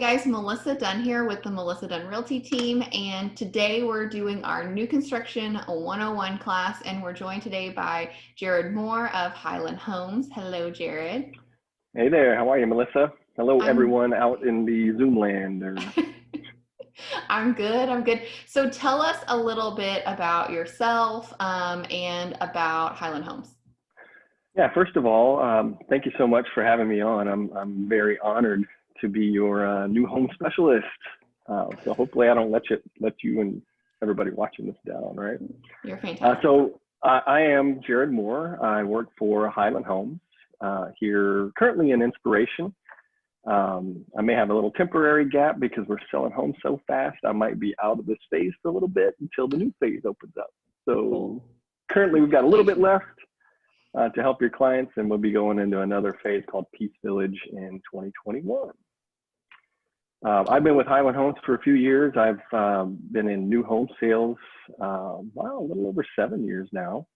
guys, Melissadunn here with the Melissadunn Realty team, and today we're doing our new construction 101 class, and we're joined today by Jarrod Moore of Highland Homes. Hello, Jarrod. Hey there, how are you, Melissa? Hello, I'm everyone out in the Zoom land. I'm good. So tell us a little bit about yourself and about Highland Homes. Yeah, first of all, thank you so much for having me on. I'm very honored to be your new home specialist. So hopefully I don't let you and everybody watching this down, right? You're fantastic. I am Jarrod Moore. I work for Highland Homes here currently in Inspiration. I may have a little temporary gap because we're selling homes so fast. I might be out of this phase for a little bit until the new phase opens up. So currently we've got a little bit left to help your clients, and we'll be going into another phase called Peace Village in 2021. I've been with Highland Homes for a few years. I've been in new home sales, a little over 7 years now.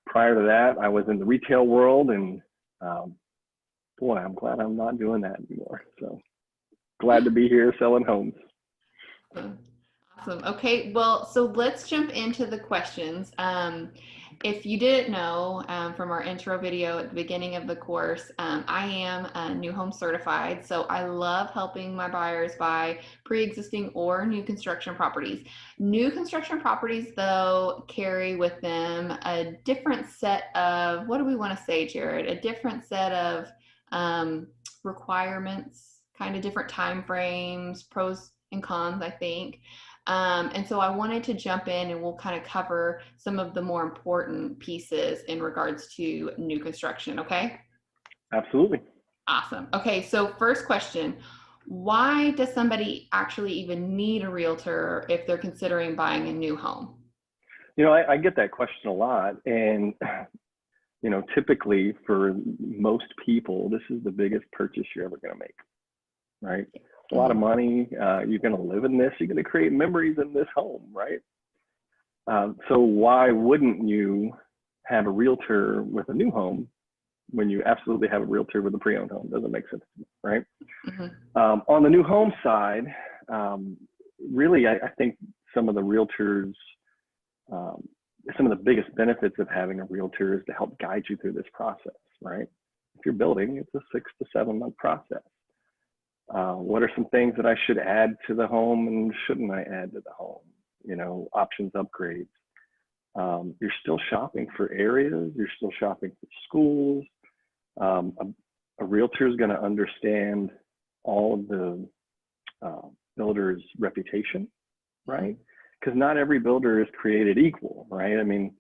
Prior to that, I was in the retail world, and boy, I'm glad I'm not doing that anymore. So glad to be here selling homes. Awesome. Okay, well, so let's jump into the questions. If you didn't know from our intro video at the beginning of the course, I am new home certified. So I love helping my buyers buy pre-existing or new construction properties. New construction properties, though, carry with them a different set of, what do we want to say, Jarrod? A different set of requirements, kind of different time frames, pros and cons, I think. And so I wanted to jump in and we'll kind of cover some of the more important pieces in regards to new construction, okay? Absolutely. Awesome. Okay, so first question, why does somebody actually even need a realtor if they're considering buying a new home? You know, I get that question a lot, and you know, typically for most people, this is the biggest purchase you're ever going to make, right? A lot of money, you're going to live in this, you're going to create memories in this home, right? So why wouldn't you have a realtor with a new home when you absolutely have a realtor with a pre-owned home? Doesn't make sense to me, right? On the new home side, really, I think some of the realtors, some of the biggest benefits of having a realtor is to help guide you through this process, right? If you're building, it's a 6 to 7 month process. What are some things that I should add to the home and shouldn't I add to the home? You know, options, upgrades. You're still shopping for areas. You're still shopping for schools. A realtor is going to understand all of the builder's reputation, right? Because not every builder is created equal, right? I mean,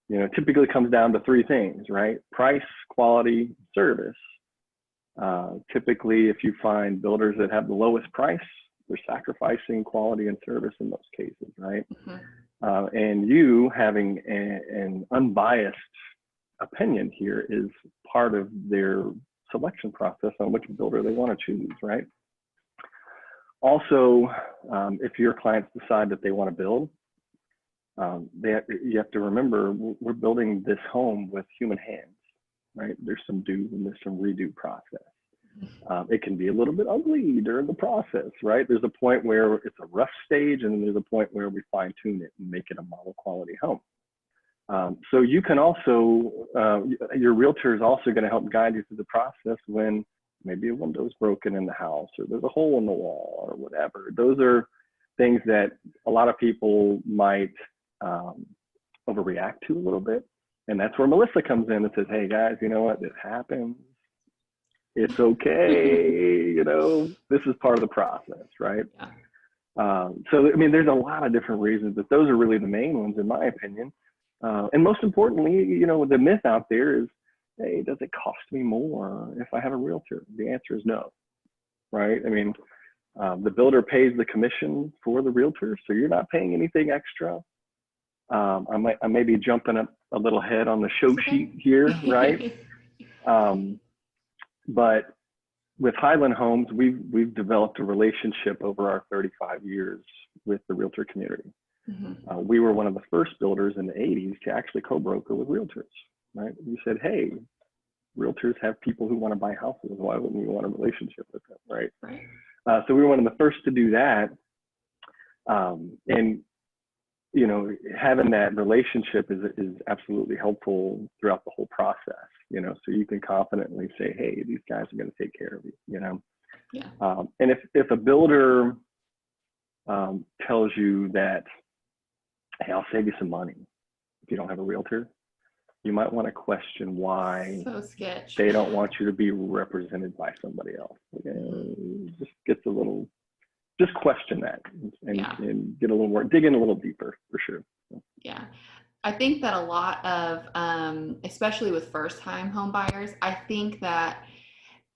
you know, it typically comes down to 3 things, right? Price, quality, service. Typically, if you find builders that have the lowest price, they're sacrificing quality and service in those cases, right? And you having an unbiased opinion here is part of their selection process on which builder they want to choose, right? Also, if your clients decide that they want to build, you have to remember we're building this home with human hands, right? There's some do and there's some redo process. It can be a little bit ugly during the process, right? There's a point where it's a rough stage, and then there's a point where we fine tune it and make it a model quality home. So you can also, your realtor is also going to help guide you through the process when maybe a window's broken in the house or there's a hole in the wall or whatever. Those are things that a lot of people might overreact to a little bit. And that's where Melissa comes in and says, hey guys, you know what, it happens. It's okay, you know, this is part of the process, right? So, I mean, there's a lot of different reasons, but those are really the main ones, in my opinion. And most importantly, you know, the myth out there is, hey, does it cost me more if I have a realtor? The answer is no, right? I mean, the builder pays the commission for the realtor, so you're not paying anything extra. I may be jumping up a little ahead on the show sheet here, right? But with Highland Homes, we've developed a relationship over our 35 years with the realtor community. We were one of the first builders in the 80s to actually co-broker with realtors, right? We said, hey, realtors have people who want to buy houses. Why wouldn't we want a relationship with them, right? So we were one of the first to do that. And, you know, having that relationship is absolutely helpful throughout the whole process, you know, so you can confidently say, hey, these guys are going to take care of you, you know. Yeah. And if a builder tells you that, hey, I'll save you some money if you don't have a realtor, you might want to question why So sketch. they don't want you to be represented by somebody else. Just gets a little, just question that and get a little more, dig in a little deeper for sure. Yeah. I think that a lot of, especially with first-time home buyers, I think that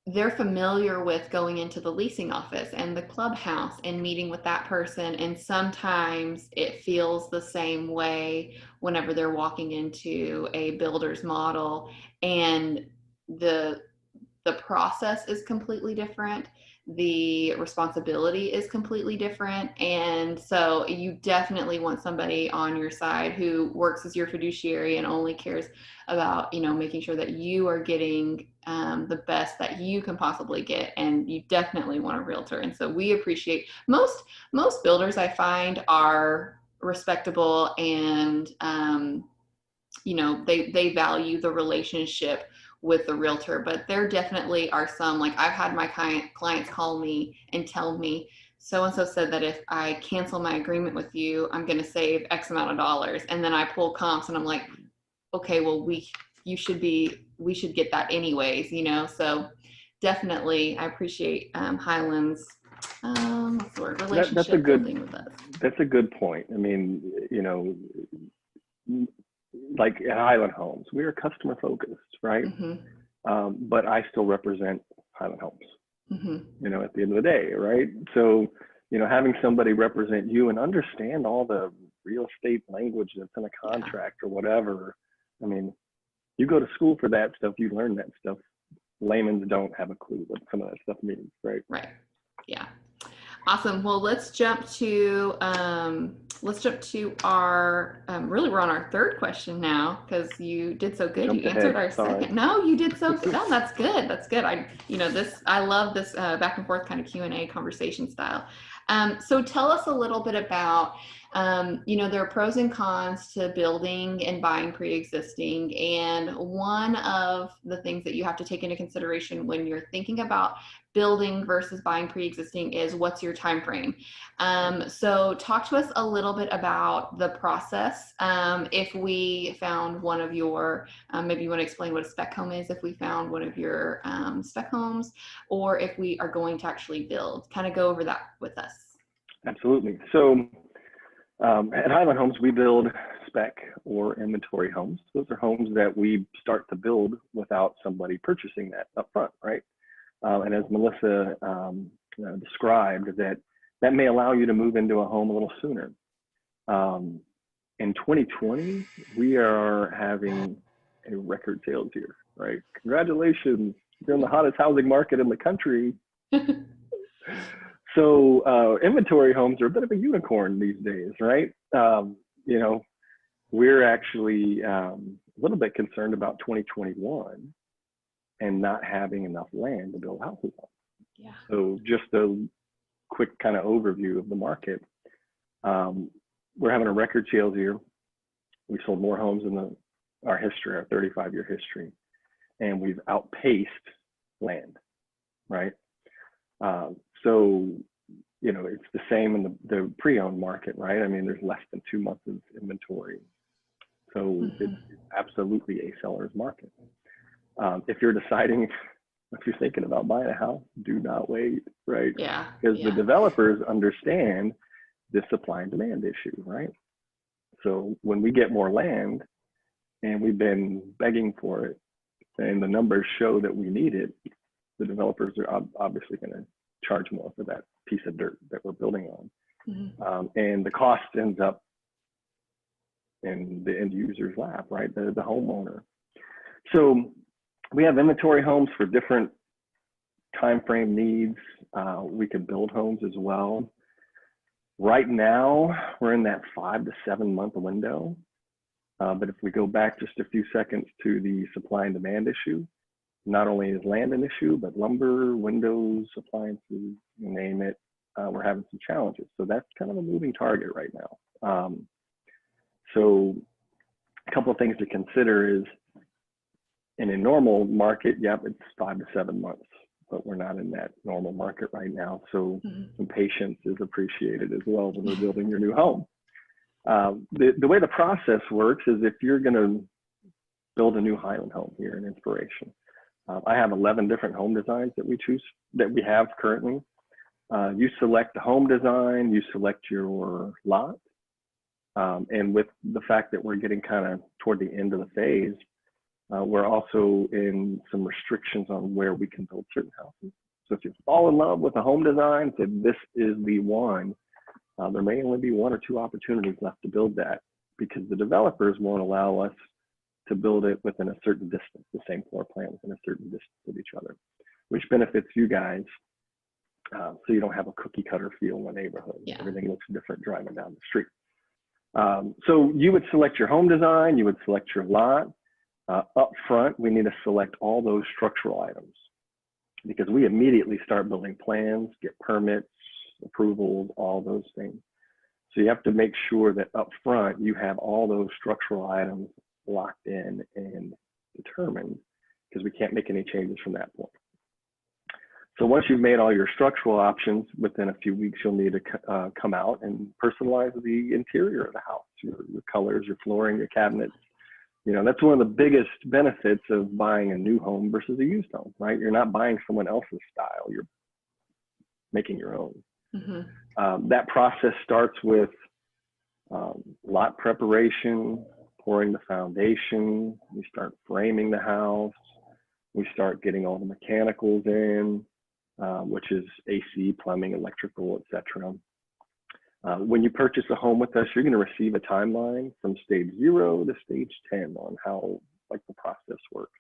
they're familiar with going into the leasing office and the clubhouse and meeting with that person. And sometimes it feels the same way whenever they're walking into a builder's model, and the process is completely different. The responsibility is completely different. And so you definitely want somebody on your side who works as your fiduciary and only cares about, you know, making sure that you are getting the best that you can possibly get. And you definitely want a realtor. And so we appreciate most builders, I find, are respectable, and you know, they value the relationship with the realtor. But there definitely are some, like I've had my clients call me and tell me, so and so said that if I cancel my agreement with you, I'm going to save X amount of dollars. And then I pull comps and I'm like, okay, well, we should get that anyways, you know. So definitely I appreciate Highland's what's the word, relationship building with us. That's a good point. I mean, you know, like at Highland Homes, we are customer focused, right? But I still represent Highland Homes, you know, at the end of the day, right? So, you know, having somebody represent you and understand all the real estate language that's in a contract or whatever. I mean, you go to school for that stuff, you learn that stuff. Laymen don't have a clue what some of that stuff means, right? Right. Yeah. Awesome. Well, let's jump to our really, we're on our third question now, because you did so good. You answered our second. No, you did so good. No, that's good. That's good. I love this back and forth kind of Q&A conversation style. So tell us a little bit about, you know, there are pros and cons to building and buying pre-existing. And one of the things that you have to take into consideration when you're thinking about building versus buying pre-existing is, what's your time frame? So talk to us a little bit about the process. If we found one of your, maybe you want to explain what a spec home is, if we found one of your spec homes, or if we are going to actually build, kind of go over that with us. Absolutely. So at Highland Homes, we build spec or inventory homes. Those are homes that we start to build without somebody purchasing that up front, right? And as Melissa described, that may allow you to move into a home a little sooner. In 2020, we are having a record sales year, right? Congratulations, you're in the hottest housing market in the country. So inventory homes are a bit of a unicorn these days, right? You know, we're actually a little bit concerned about 2021 and not having enough land to build houses on. Yeah. So just a quick kind of overview of the market. We're having a record sales year. We sold more homes in our history, our 35-year history, and we've outpaced land, right? So, you know, it's the same in the pre-owned market, right? I mean, there's less than 2 months of inventory. So it's absolutely a seller's market. If you're deciding, if you're thinking about buying a house, do not wait, right? Yeah. Because the developers understand the supply and demand issue, right? So when we get more land and we've been begging for it and the numbers show that we need it, the developers are obviously going to charge more for that piece of dirt that we're building on. And the cost ends up in the end user's lap, right? The homeowner. So we have inventory homes for different time frame needs. We can build homes as well. Right now, we're in that 5 to 7 month window. But if we go back just a few seconds to the supply and demand issue, not only is land an issue, but lumber, windows, appliances, you name it, we're having some challenges. So that's kind of a moving target right now. So a couple of things to consider is, in a normal market, yep, it's 5 to 7 months, but we're not in that normal market right now. So some patience is appreciated as well when we're building your new home. The way the process works is, if you're going to build a new Highland home here in Inspiration, I have 11 different home designs that we have currently. You select the home design, you select your lot, and with the fact that we're getting kind of toward the end of the phase, we're also in some restrictions on where we can build certain houses. So if you fall in love with a home design, say this is the one, there may only be 1 or 2 opportunities left to build that, because the developers won't allow us to build it within a certain distance, the same floor plan within a certain distance of each other, which benefits you guys. So you don't have a cookie cutter feel in the neighborhood. Yeah. Everything looks different driving down the street. So you would select your home design, you would select your lot. Up front, we need to select all those structural items, because we immediately start building plans, get permits, approvals, all those things. So you have to make sure that up front you have all those structural items locked in and determined, because we can't make any changes from that point. So once you've made all your structural options, within a few weeks, you'll need to come out and personalize the interior of the house, your colors, your flooring, your cabinets. You know, that's one of the biggest benefits of buying a new home versus a used home, right? You're not buying someone else's style, you're making your own. That process starts with lot preparation, pouring the foundation, we start framing the house, we start getting all the mechanicals in, which is AC, plumbing, electrical, etc. When you purchase a home with us, you're going to receive a timeline from stage 0 to stage 10 on how the process works.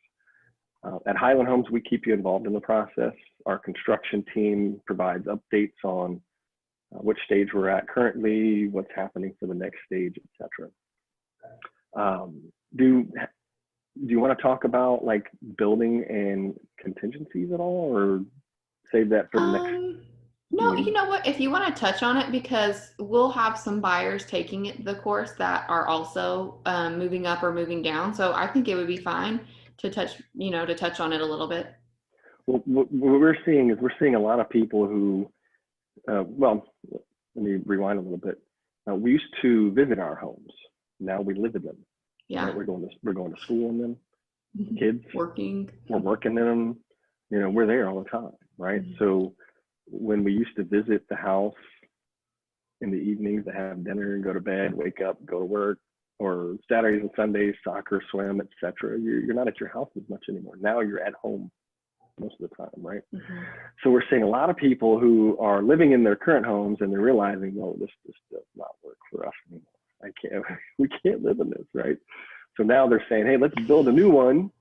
At Highland Homes, we keep you involved in the process. Our construction team provides updates on which stage we're at currently, what's happening for the next stage, etc. Do you want to talk about building and contingencies at all, or save that for the next? No, you know what, if you want to touch on it, because we'll have some buyers taking the course that are also moving up or moving down. So I think it would be fine to touch on it a little bit. Well, what we're seeing is a lot of people who, well, let me rewind a little bit. We used to visit our homes. Now we live in them. Yeah. Right? We're going to school in them. Kids. We're working in them. You know, we're there all the time, right? So when we used to visit the house in the evenings to have dinner and go to bed, wake up, go to work, or Saturdays and Sundays, soccer, swim, etc., you're not at your house as much anymore. Now you're at home most of the time, right? So we're seeing a lot of people who are living in their current homes, and they're realizing, well, this does not work for us anymore. We can't live in this, right? So now they're saying, hey, let's build a new one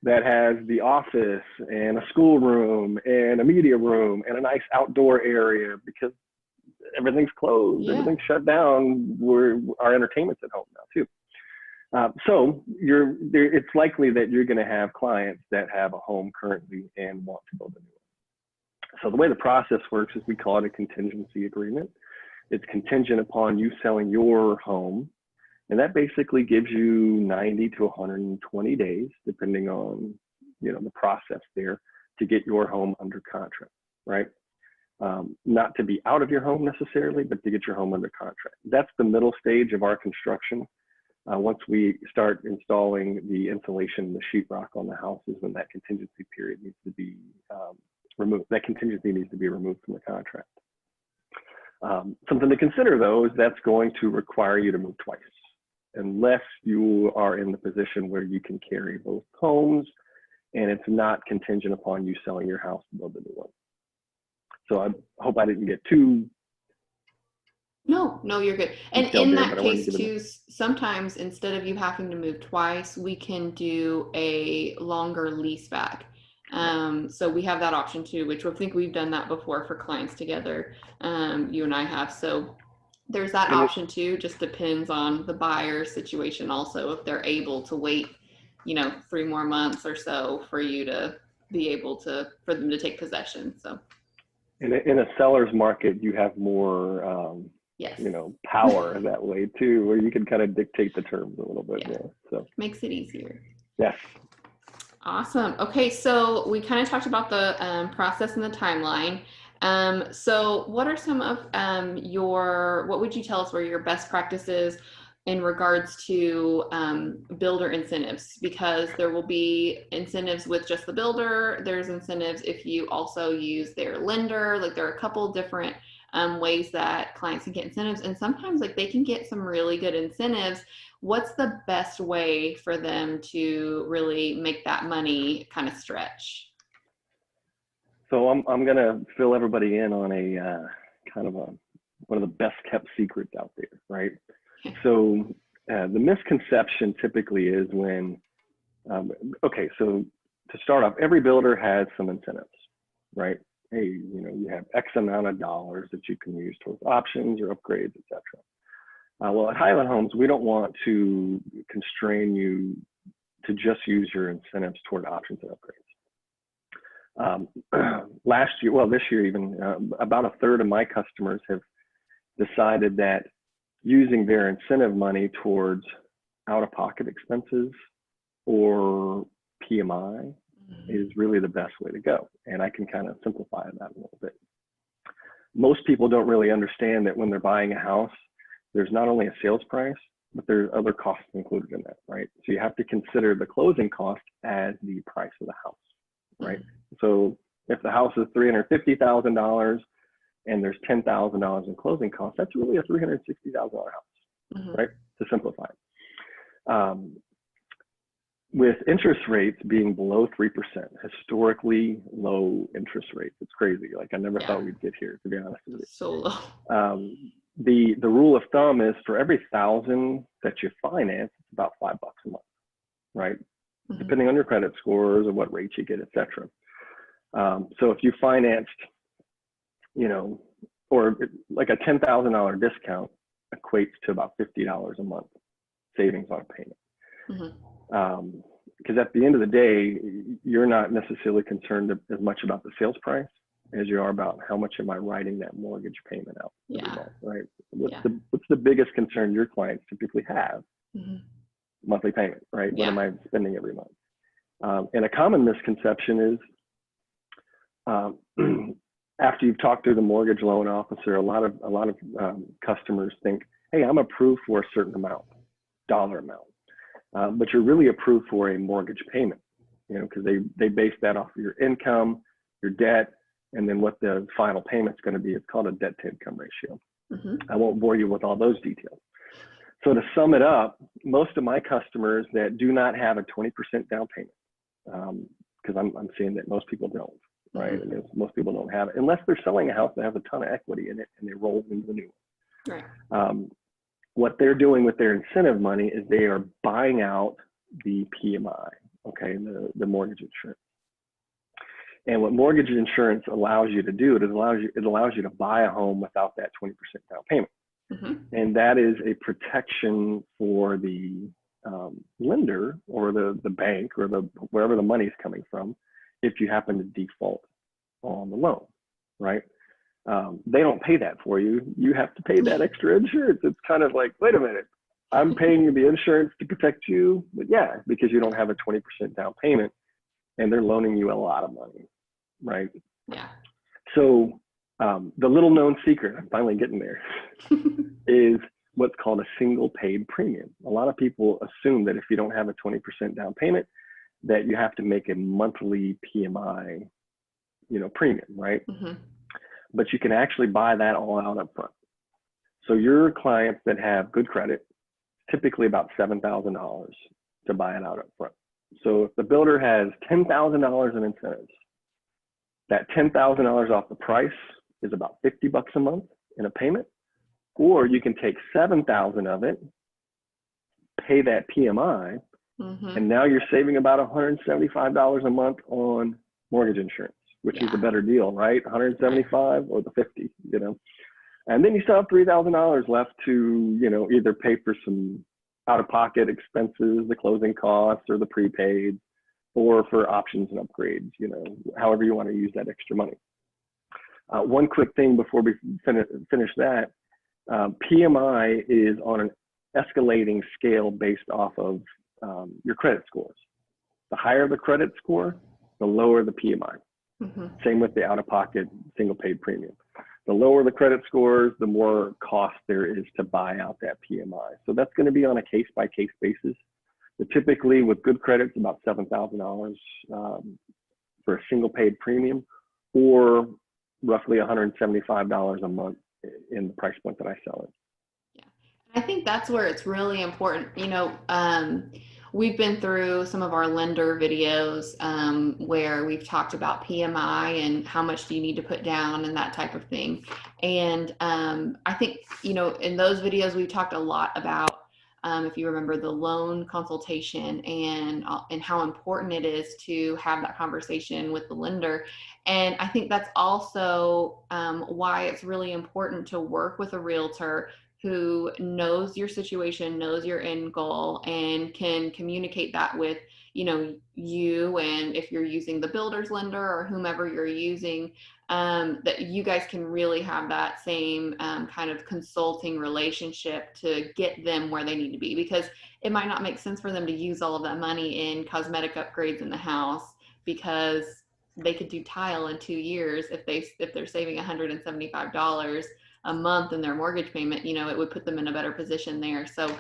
that has the office and a school room and a media room and a nice outdoor area, because everything's closed, everything's shut down. Our entertainment's at home now too. So it's likely that you're going to have clients that have a home currently and want to build a new one. So the way the process works is we call it a contingency agreement. It's contingent upon you selling your home. And that basically gives you 90 to 120 days, depending on, the process there, to get your home under contract, right? Not to be out of your home necessarily, but to get your home under contract. That's the middle stage of our construction. Once we start installing the insulation, the sheetrock on the houses, when that contingency period needs to be removed. That contingency needs to be removed from the contract. Something to consider, though, is that's going to require you to move twice, unless you are in the position where you can carry both homes and it's not contingent upon you selling your house to build a new one. So I hope I didn't get too... No, you're good. And in that case too, sometimes instead of you having to move twice, we can do a longer lease back. So we have that option too, which I think we've done that before for clients together. You and I have. So there's that option too. Just depends on the buyer situation also, if they're able to wait 3 more months or so for you to be able to, for them to take possession. So in a seller's market, you have more, yes, power that way too, where you can kind of dictate the terms a little bit more. So makes it easier. yes. Awesome. Okay, so we kind of talked about the process and the timeline. So what are some of what would you tell us were your best practices in regards to builder incentives? Because there will be incentives with just the builder. There's incentives if you also use their lender. Like there are a couple different ways that clients can get incentives, and sometimes like they can get some really good incentives. What's the best way for them to really make that money kind of stretch? So I'm gonna fill everybody in on a kind of one of the best kept secrets out there, right? So the misconception typically is when, okay, so to start off, every builder has some incentives, right? Hey, you have X amount of dollars that you can use towards options or upgrades, etc. Well, at Highland Homes, we don't want to constrain you to just use your incentives toward options and upgrades. Last year, well, this year even, about a third of my customers have decided that using their incentive money towards out-of-pocket expenses or PMI is really the best way to go. And I can kind of simplify that a little bit. Most people don't really understand that when they're buying a house, there's not only a sales price, but there's other costs included in that, right? So you have to consider the closing cost as the price of the house, right? So if the house is $350,000 and there's $10,000 in closing costs, that's really a $360,000 house, right? To simplify it. With interest rates being below 3%, historically low interest rates, it's crazy. Like I never thought we'd get here, to be honest with you. So low. The rule of thumb is for every 1,000 that you finance, it's about $5 a month, right? Depending on your credit scores and what rates you get, etc. So if you financed, or like a $10,000 discount equates to about $50 a month savings on a payment. Because at the end of the day, you're not necessarily concerned as much about the sales price as you are about how much am I writing that mortgage payment out every month, right? What's the biggest concern your clients typically have? Monthly payment, right? What am I spending every month? And a common misconception is after you've talked to the mortgage loan officer, a lot of customers think, hey, I'm approved for a certain amount, dollar amount, but you're really approved for a mortgage payment, because they base that off of your income, your debt, and then what the final payment's going to be. It's called a debt to income ratio. I won't bore you with all those details. So to sum it up, most of my customers that do not have a 20% down payment, because I'm seeing that most people don't, right? And most people don't have it unless they're selling a house that has a ton of equity in it and they roll into the new one. Right. What they're doing with their incentive money is they are buying out the PMI, okay, the mortgage insurance. And what mortgage insurance allows you to do, it allows you to buy a home without that 20% down payment. And that is a protection for the lender or the bank or wherever the money is coming from if you happen to default on the loan, right? They don't pay that for you. You have to pay that extra insurance. It's kind of like, wait a minute, I'm paying you the insurance to protect you, but yeah, because you don't have a 20% down payment and they're loaning you a lot of money, right? Yeah. So the little known secret, I'm finally getting there, is what's called a single paid premium. A lot of people assume that if you don't have a 20% down payment, that you have to make a monthly PMI, premium, right? But you can actually buy that all out up front. So your clients that have good credit, typically about $7,000 to buy it out up front. So if the builder has $10,000 in incentives, that $10,000 off the price is about $50 a month in a payment, or you can take $7,000 of it, pay that PMI, and now you're saving about $175 a month on mortgage insurance, which is a better deal, right? 175 or the 50, And then you still have $3,000 left to, either pay for some out-of-pocket expenses, the closing costs, or the prepaid, or for options and upgrades, you know, however you want to use that extra money. One quick thing before we finish that, PMI is on an escalating scale based off of your credit scores. The higher the credit score, the lower the PMI. Mm-hmm. Same with the out-of-pocket single paid premium. The lower the credit scores, the more cost there is to buy out that PMI. So that's going to be on a case-by-case basis. But typically, with good credit, it's about $7,000 for a single paid premium, or roughly $175 a month in the price point that I sell it. Yeah, I think that's where it's really important. You know, we've been through some of our lender videos where we've talked about PMI and how much do you need to put down and that type of thing. And I think, you know, in those videos, we've talked a lot about, if you remember, the loan consultation and how important it is to have that conversation with the lender. And I think that's also why it's really important to work with a realtor who knows your situation, knows your end goal, and can communicate that with, you know, you, and if you're using the builder's lender or whomever you're using, that you guys can really have that same kind of consulting relationship to get them where they need to be, because it might not make sense for them to use all of that money in cosmetic upgrades in the house, because they could do tile in 2 years if they're saving $175 a month in their mortgage payment. You know, it would put them in a better position there. So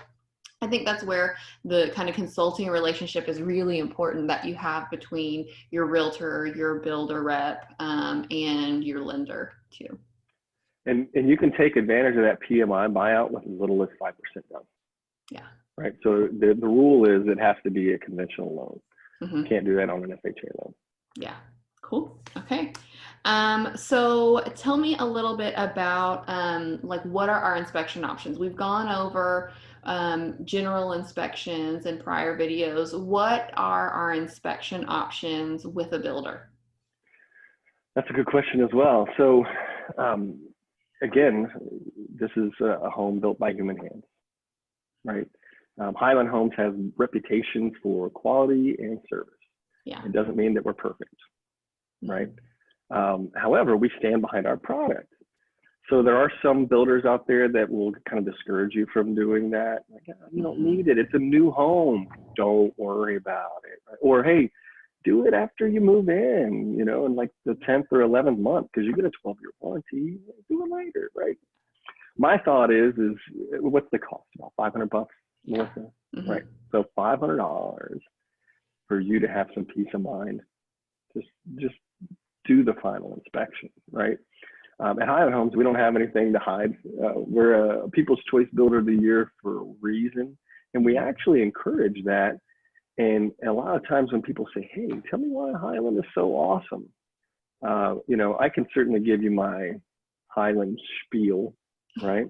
I think that's where the kind of consulting relationship is really important that you have between your realtor, your builder rep, and your lender too. And you can take advantage of that PMI buyout with as little as 5% down. Yeah. Right. So the rule is it has to be a conventional loan. Mm-hmm. You can't do that on an FHA loan. Yeah. Cool. Okay. So tell me a little bit about like what are our inspection options? We've gone over general inspections in prior videos. What are our inspection options with a builder? That's a good question as well. So again, this is a home built by human hands, right? Highland Homes has reputation for quality and service. Yeah. It doesn't mean that we're perfect, right? However, we stand behind our product. So there are some builders out there that will kind of discourage you from doing that. Like, you don't need it. It's a new home. Don't worry about it. Or, hey, do it after you move in, you know, in like the 10th or 11th month, because you get a 12-year warranty. Do it later, right? My thought is what's the cost? About $500, Melissa? Mm-hmm. Right. So $500 for you to have some peace of mind. Just do the final inspection, right? At Highland Homes, we don't have anything to hide. We're a People's Choice Builder of the Year for a reason, and we actually encourage that. And a lot of times when people say, hey, tell me why Highland is so awesome, you know, I can certainly give you my Highland spiel, right?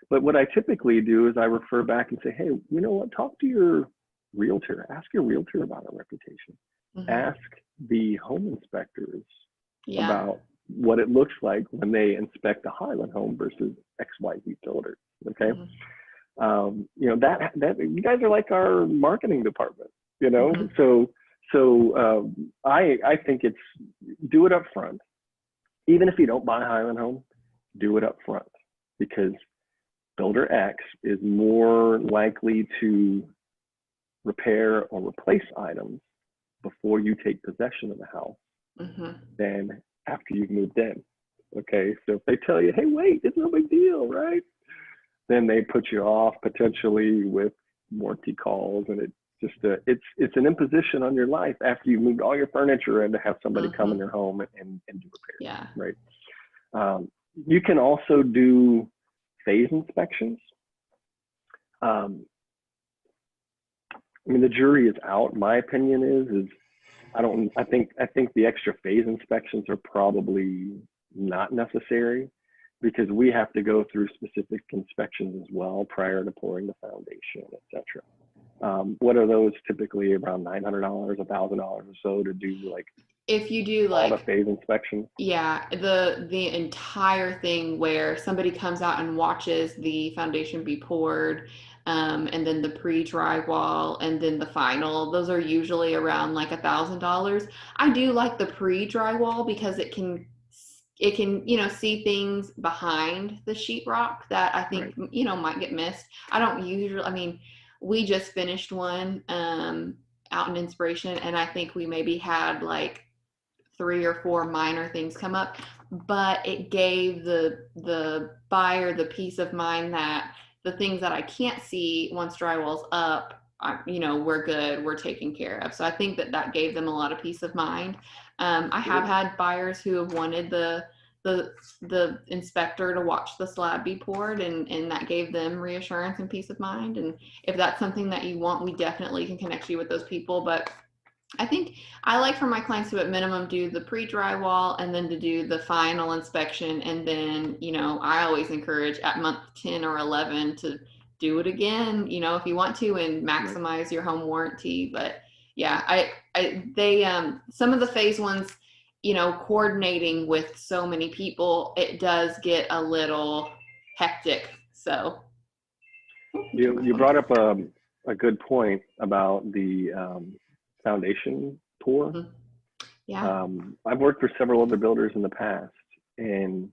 But what I typically do is I refer back and say, hey, you know what, talk to your realtor. Ask your realtor about our reputation. Mm-hmm. Ask the home inspectors Yeah. about what it looks like when they inspect a Highland home versus XYZ builder. Okay. Mm-hmm. You know, that you guys are like our marketing department, you know? Mm-hmm. So I think it's do it up front. Even if you don't buy a Highland home, do it up front, because builder X is more likely to repair or replace items before you take possession of the house Mm-hmm. than after you've moved in. Okay, so if they tell you, hey, wait, it's no big deal, right? Then they put you off potentially with warranty calls, and it just it's an imposition on your life after you've moved all your furniture in to have somebody come in your home and do repairs. Yeah. Right. You can also do phase inspections. I mean, the jury is out. My opinion is I think the extra phase inspections are probably not necessary, because we have to go through specific inspections as well prior to pouring the foundation, etc. What are those typically? Around $900, $1,000 or so to do, like, if you do all like the phase inspections? Yeah, the entire thing where somebody comes out and watches the foundation be poured, and then the pre-drywall, and then the final. Those are usually around like $1,000. I do like the pre-drywall because it can see things behind the sheetrock that I think might get missed. I don't usually. I mean, we just finished one out in Inspiration, and I think we maybe had like 3 or 4 minor things come up, but it gave the buyer the peace of mind that the things that I can't see once drywall's up, we're good, we're taken care of. So I think that gave them a lot of peace of mind. I have had buyers who have wanted the inspector to watch the slab be poured, and that gave them reassurance and peace of mind. And if that's something that you want, we definitely can connect you with those people. But I think I like for my clients to at minimum do the pre-drywall and then to do the final inspection. And then, I always encourage at month 10 or 11 to do it again, if you want to, and maximize your home warranty. But yeah, they, some of the phase ones, coordinating with so many people, it does get a little hectic. So you brought up a good point about the foundation pour. Mm-hmm. Yeah. I've worked for several other builders in the past, and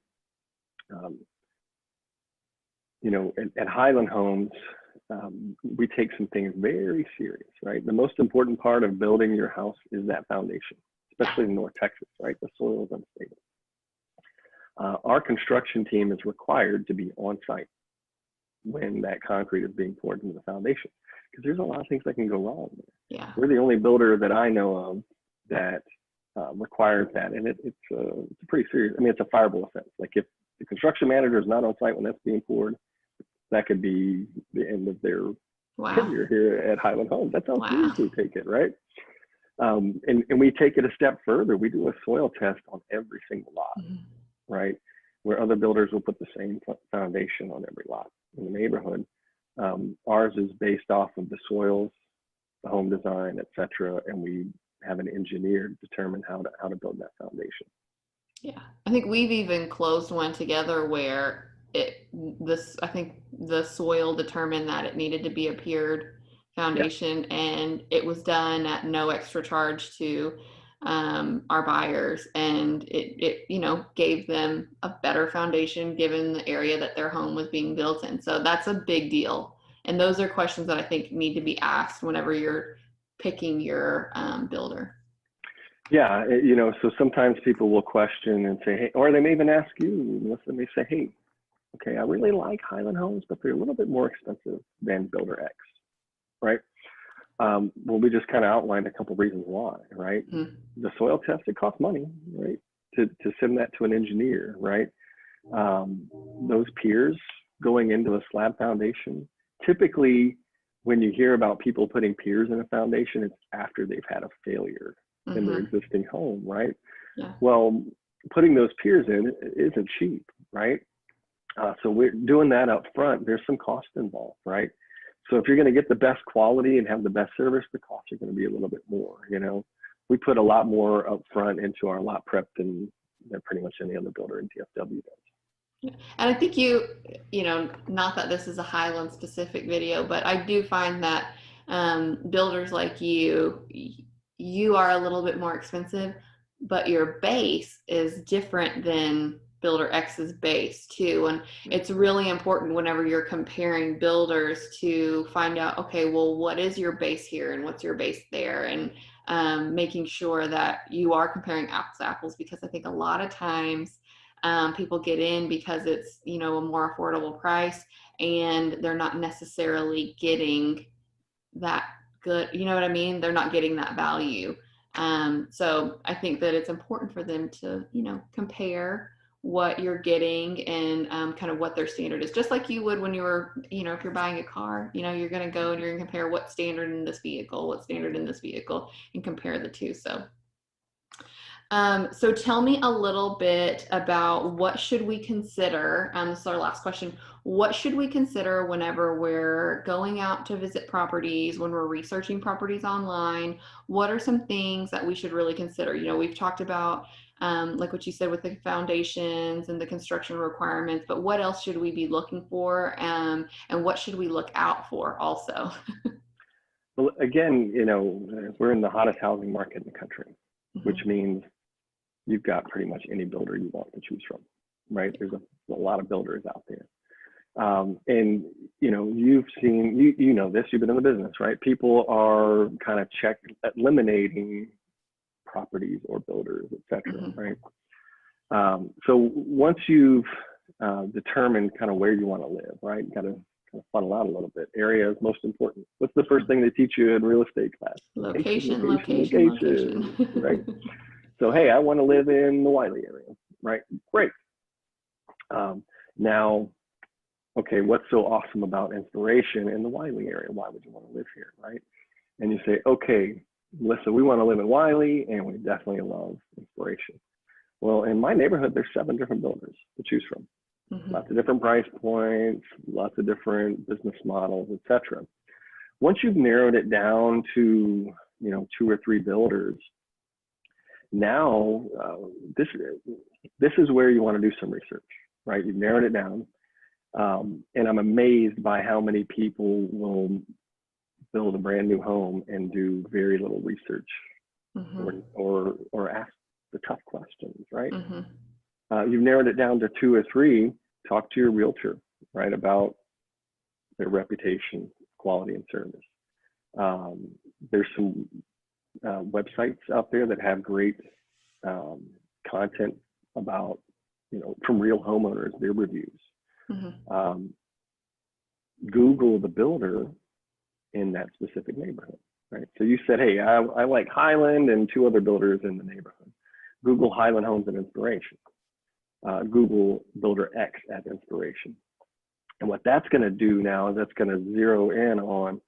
at Highland Homes, we take some things very serious, right? The most important part of building your house is that foundation, especially in North Texas, right? The soil is unstable. Our construction team is required to be on site when that concrete is being poured into the foundation, because there's a lot of things that can go wrong there. Yeah. We're the only builder that I know of that requires that, and it's a pretty serious. I mean, it's a fireable offense. Like if the construction manager is not on site when that's being poured, that could be the end of their career here at Highland Homes. That's how serious we take it, right? And we take it a step further. We do a soil test on every single lot, right? Where other builders will put the same foundation on every lot in the neighborhood. Ours is based off of the soils, the home design, et cetera, and we have an engineer determine how to build that foundation. Yeah, I think we've even closed one together where I think the soil determined that it needed to be a piered foundation, and it was done at no extra charge to our buyers, and it gave them a better foundation given the area that their home was being built in. So that's a big deal, and those are questions that I think need to be asked whenever you're picking your builder. Yeah, so sometimes people will question and say, hey, or they may even ask you, Melissa, may say, hey, okay, I really like Highland Homes, but they're a little bit more expensive than Builder X, right? Well, we just kind of outlined a couple reasons why, right? The soil test, it costs money, right? To send that to an engineer, right? Those piers going into a slab foundation, typically when you hear about people putting piers in a foundation, it's after they've had a failure in their existing home, right? Yeah. Well, putting those piers in isn't cheap, right? So we're doing that up front. There's some cost involved, right? So if you're going to get the best quality and have the best service, the costs are going to be a little bit more. We put a lot more up front into our lot prep than pretty much any other builder in DFW does. And I think not that this is a Highland specific video, but I do find that builders like you are a little bit more expensive, but your base is different than Builder X's base too. And it's really important whenever you're comparing builders to find out, okay, well, what is your base here and what's your base there? And making sure that you are comparing apples to apples, because I think a lot of times people get in because it's, a more affordable price, and they're not necessarily getting that good, you know what I mean? They're not getting that value. So I think that it's important for them to, compare what you're getting and kind of what their standard is, just like you would when you were, if you're buying a car, you're going to go and you're going to compare what standard in this vehicle, and compare the two. So tell me a little bit about what should we consider, this is our last question, what should we consider whenever we're going out to visit properties, when we're researching properties online? What are some things that we should really consider? We've talked about like what you said with the foundations and the construction requirements, but what else should we be looking for? And what should we look out for also? Well, again, we're in the hottest housing market in the country, which means you've got pretty much any builder you want to choose from, right? There's a lot of builders out there. And you've seen, you know this, you've been in the business, right? People are kind of eliminating properties or builders, et cetera, right? So once you've determined kind of where you want to live, right? You got to kind of funnel out a little bit. Area is most important. What's the first thing they teach you in real estate class? Location. Right? So, hey, I want to live in the Wiley area, right? Great. Now, okay, what's so awesome about inspiration in the Wiley area? Why would you want to live here, right? And you say, okay, Melissa, we want to live in Wiley, and we definitely love inspiration. Well, in my neighborhood, there's 7 different builders to choose from. Lots of different price points, lots of different business models, et cetera. Once you've narrowed it down to 2 or 3 builders, now this is where you want to do some research, right? You've narrowed it down. And I'm amazed by how many people will build a brand new home and do very little research or ask the tough questions, right? You've narrowed it down to 2 or 3. Talk to your realtor, right, about their reputation, quality, and service. There's some websites out there that have great content about, from real homeowners, their reviews. Google the builder in that specific neighborhood, right? So you said, hey, I like Highland and 2 other builders in the neighborhood. Google Highland Homes and Inspiration. Google Builder X at Inspiration. And what that's going to do now is that's going to zero in on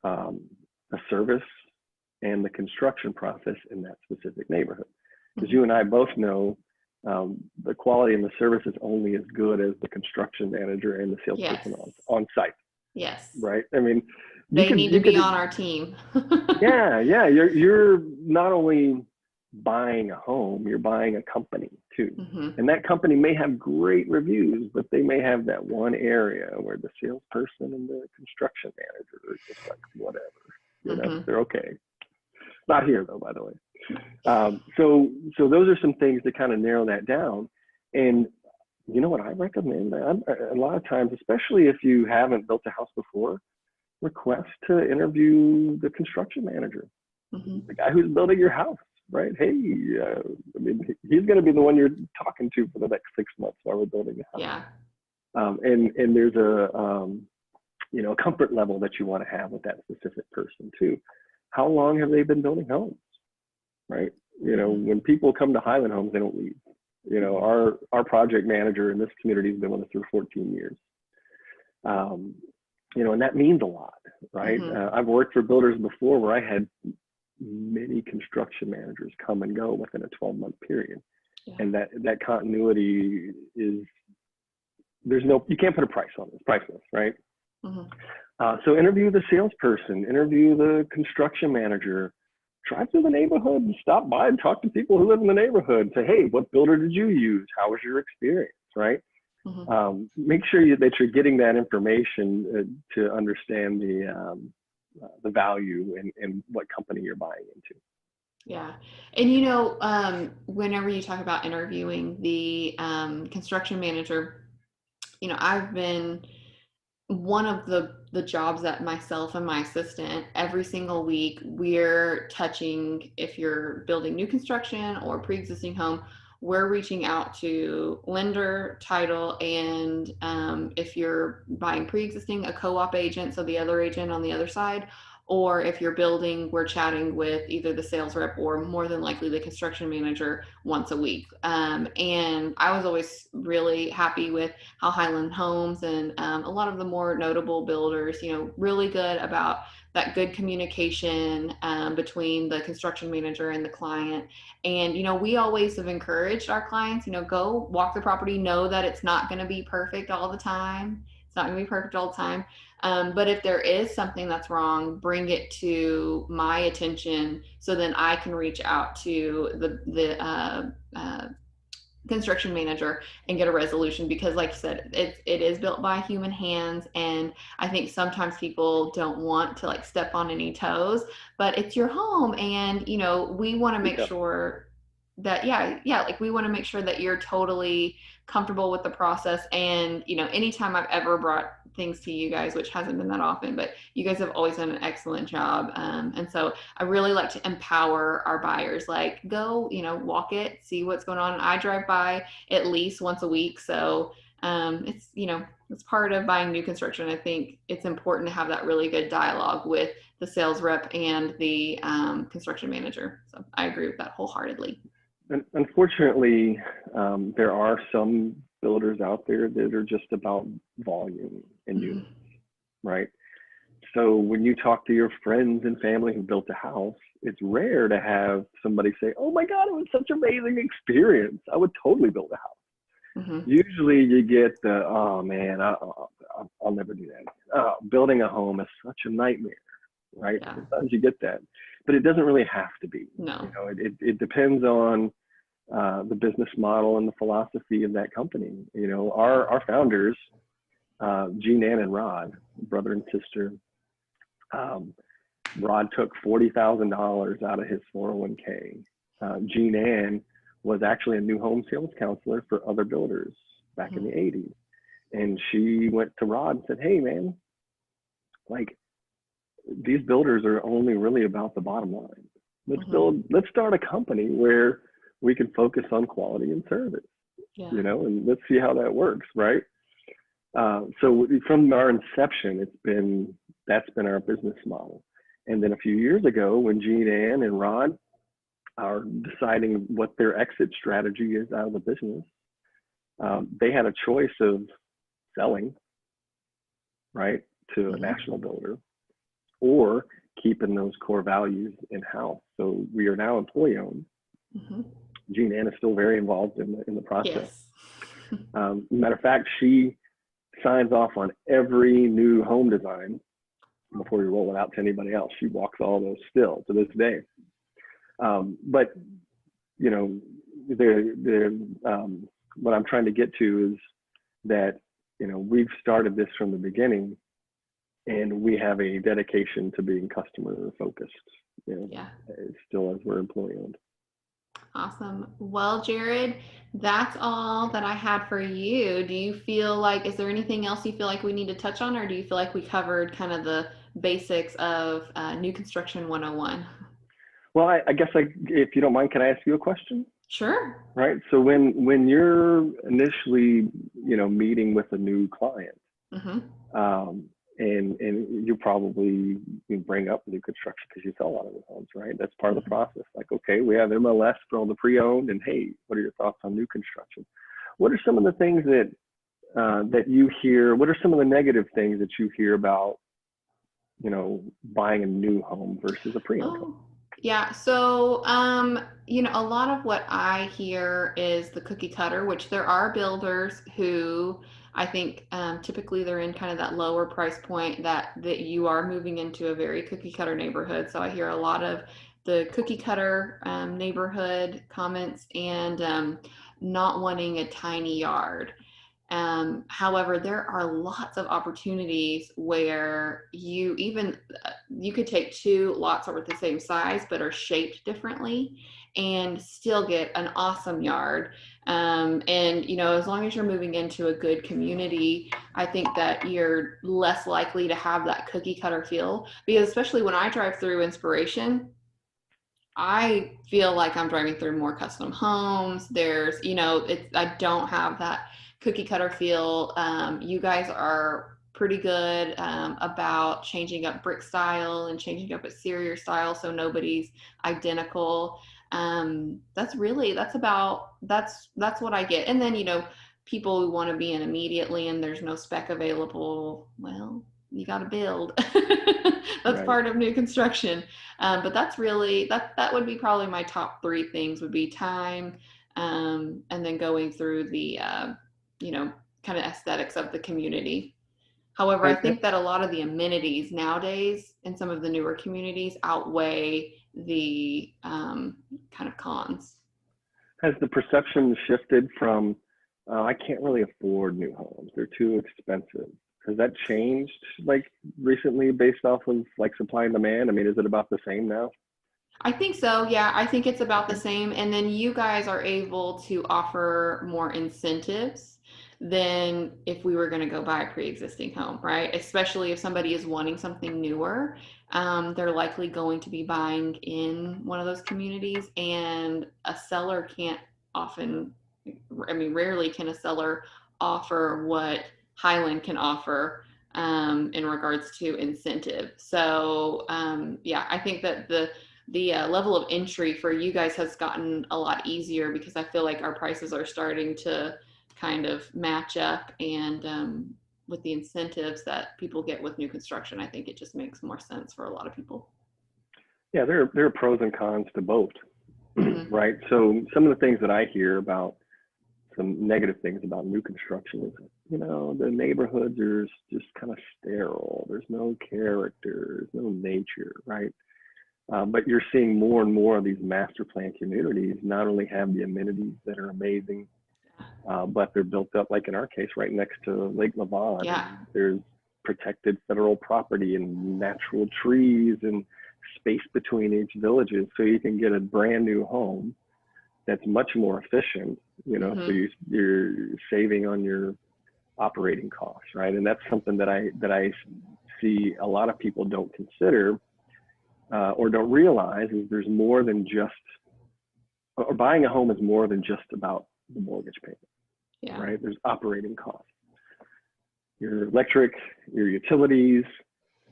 the service and the construction process in that specific neighborhood. Because you and I both know the quality and the service is only as good as the construction manager and the salesperson on site. Yes. Right. I mean, they need to be on our team. Yeah. You're not only buying a home, you're buying a company too. And that company may have great reviews, but they may have that one area where the salesperson and the construction manager are just like, whatever, they're okay. Not here though, by the way. So those are some things to kind of narrow that down. And you know what I recommend? A lot of times, especially if you haven't built a house before, request to interview the construction manager, the guy who's building your house, right? Hey, I mean, he's going to be the one you're talking to for the next 6 months while we're building a house. And there's a comfort level that you want to have with that specific person too. How long have they been building homes, right? When people come to Highland Homes, they don't leave. Our project manager in this community has been with us for 14 years. And that means a lot, right? I've worked for builders before where I had many construction managers come and go within a 12-month period. And that continuity is, you can't put a price on it. It's priceless, right? So interview the salesperson, interview the construction manager, drive through the neighborhood and stop by and talk to people who live in the neighborhood. Say, hey, what builder did you use? How was your experience, right? Make sure that you're getting that information to understand the value and what company you're buying into. Yeah. And, whenever you talk about interviewing the construction manager, I've been one of the jobs that myself and my assistant, every single week, we're touching, if you're building new construction or pre-existing home, we're reaching out to lender, title, and if you're buying pre-existing, a co-op agent, so the other agent on the other side, or if you're building, we're chatting with either the sales rep or more than likely the construction manager once a week. And I was always really happy with how Highland Homes and a lot of the more notable builders, really good about that good communication between the construction manager and the client. And, we always have encouraged our clients, go walk the property, know that it's not going to be perfect all the time. It's not going to be perfect all the time. But if there is something that's wrong, bring it to my attention so then I can reach out to the construction manager and get a resolution, because like you said, it is built by human hands, and I think sometimes people don't want to like step on any toes, but it's your home, and we want to make Yep. sure that like we want to make sure that you're totally comfortable with the process. And anytime I've ever brought things to you guys, which hasn't been that often, but you guys have always done an excellent job. And so I really like to empower our buyers, like go, walk it, see what's going on. I drive by at least once a week. So it's part of buying new construction. I think it's important to have that really good dialogue with the sales rep and the construction manager. So I agree with that wholeheartedly. And unfortunately, there are some builders out there that are just about volume and units, right? So when you talk to your friends and family who built a house, it's rare to have somebody say, "Oh my God, it was such an amazing experience. I would totally build a house." Mm-hmm. Usually you get the, "Oh man, I'll never do that. Building a home is such a nightmare," right? Yeah. Sometimes you get that, but it doesn't really have to be. No. It depends on the business model and the philosophy of that company. Our founders, Jean Ann and Rod, brother and sister. Rod took $40,000 out of his 401k. Jean Ann was actually a new home sales counselor for other builders back in the 80s. And she went to Rod and said, "Hey man, like these builders are only really about the bottom line. Let's start a company where we can focus on quality and service, and let's see how that works," right? So from our inception, that's been our business model. And then a few years ago, when Jean Ann and Rod are deciding what their exit strategy is out of the business, they had a choice of selling, right, to a national builder, or keeping those core values in-house. So we are now employee-owned. Jean Ann is still very involved in the process. Yes. Matter of fact, she signs off on every new home design before we roll it out to anybody else. She walks all those still to this day. But what I'm trying to get to is that we've started this from the beginning, and we have a dedication to being customer focused. Still as we're employee owned. Awesome. Well, Jarrod, that's all that I had for you. Do you feel like, is there anything else you feel like we need to touch on, or do you feel like we covered kind of the basics of new construction 101? Well, I guess if you don't mind, can I ask you a question? Sure. Right. So when you're initially, meeting with a new client, and you probably bring up new construction because you sell a lot of the homes, right? That's part of the process. Like, okay, we have MLS for all the pre-owned, and hey, what are your thoughts on new construction? What are some of the things that you hear? What are some of the negative things that you hear about, buying a new home versus a pre-owned home? Yeah, so a lot of what I hear is the cookie cutter, which there are builders who I think typically they're in kind of that lower price point that you are moving into a very cookie cutter neighborhood. So I hear a lot of the cookie cutter neighborhood comments, and not wanting a tiny yard. However, there are lots of opportunities where you could take two lots that are the same size but are shaped differently and still get an awesome yard. And as long as you're moving into a good community, I think that you're less likely to have that cookie cutter feel, because especially when I drive through Inspiration, I feel like I'm driving through more custom homes. There's, I don't have that cookie cutter feel. You guys are pretty good about changing up brick style and changing up exterior style, so nobody's identical. That's what I get. And then, people who want to be in immediately and there's no spec available, well, you got to build. That's right. Part of new construction. But that's really, that would be probably my top three things would be time, and then going through the, kind of aesthetics of the community. However, I think that a lot of the amenities nowadays in some of the newer communities outweigh the kind of cons. Has the perception shifted from, I can't really afford new homes, they're too expensive? Has that changed like recently based off of like supply and demand? I mean, is it about the same now? I think so. Yeah, I think it's about the Okay. same. And then you guys are able to offer more incentives than if we were going to go buy a pre-existing home, right? Especially if somebody is wanting something newer, they're likely going to be buying in one of those communities, and a seller can't often, I mean, rarely can a seller offer what Highland can offer in regards to incentive. So yeah, I think that the level of entry for you guys has gotten a lot easier because I feel like our prices are starting to kind of match up, and with the incentives that people get with new construction, I think it just makes more sense for a lot of people. Yeah, there are pros and cons to both, Mm-hmm. right? So some of the things that I hear about, some negative things about new construction is, the neighborhoods are just kind of sterile. There's no character, there's no nature, right? But you're seeing more and more of these master plan communities not only have the amenities that are amazing, but they're built up, like in our case, right next to Lake Levant, Yeah. and there's protected federal property and natural trees and space between each villages, so you can get a brand new home that's much more efficient. So Mm-hmm. you're saving on your operating costs, right? And that's something that I see a lot of people don't consider, or don't realize, is there's more than just, or buying a home is more than just about the mortgage payment, Yeah. right? There's operating costs, your electric, your utilities,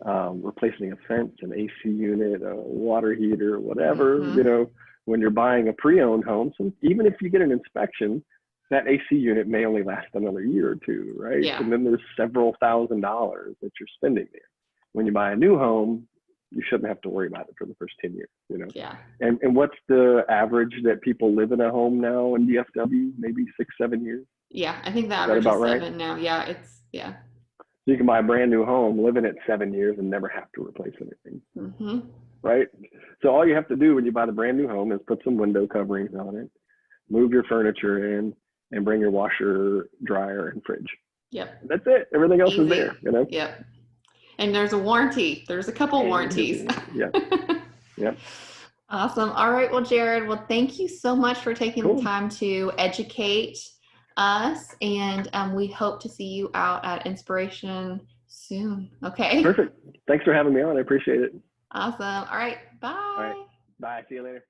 replacing a fence, an AC unit, a water heater, whatever, Mm-hmm. when you're buying a pre-owned home. So even if you get an inspection, that AC unit may only last another year or two, right? Yeah. And then there's several $1,000s that you're spending there. When you buy a new home, you shouldn't have to worry about it for the first 10 years. Yeah. And what's the average that people live in a home now in DFW? Maybe 6, 7 years. Is Yeah. I think the that average about is right? 7 now. Yeah. It's, yeah. So you can buy a brand new home, live in it 7 years, and never have to replace anything, Mm-hmm. right? So all you have to do when you buy the brand new home is put some window coverings on it, move your furniture in, and bring your washer, dryer, and fridge. Yep. And that's it. Everything else is Easy. there. Yep. And there's a warranty. There's a couple warranties. Yeah, yeah. Awesome. All right. Well, Jarrod, well, thank you so much for taking the Cool. time to educate us. And we hope to see you out at Inspiration soon. Okay. Perfect. Thanks for having me on. I appreciate it. Awesome. All right. All right. Bye. Bye. See you later.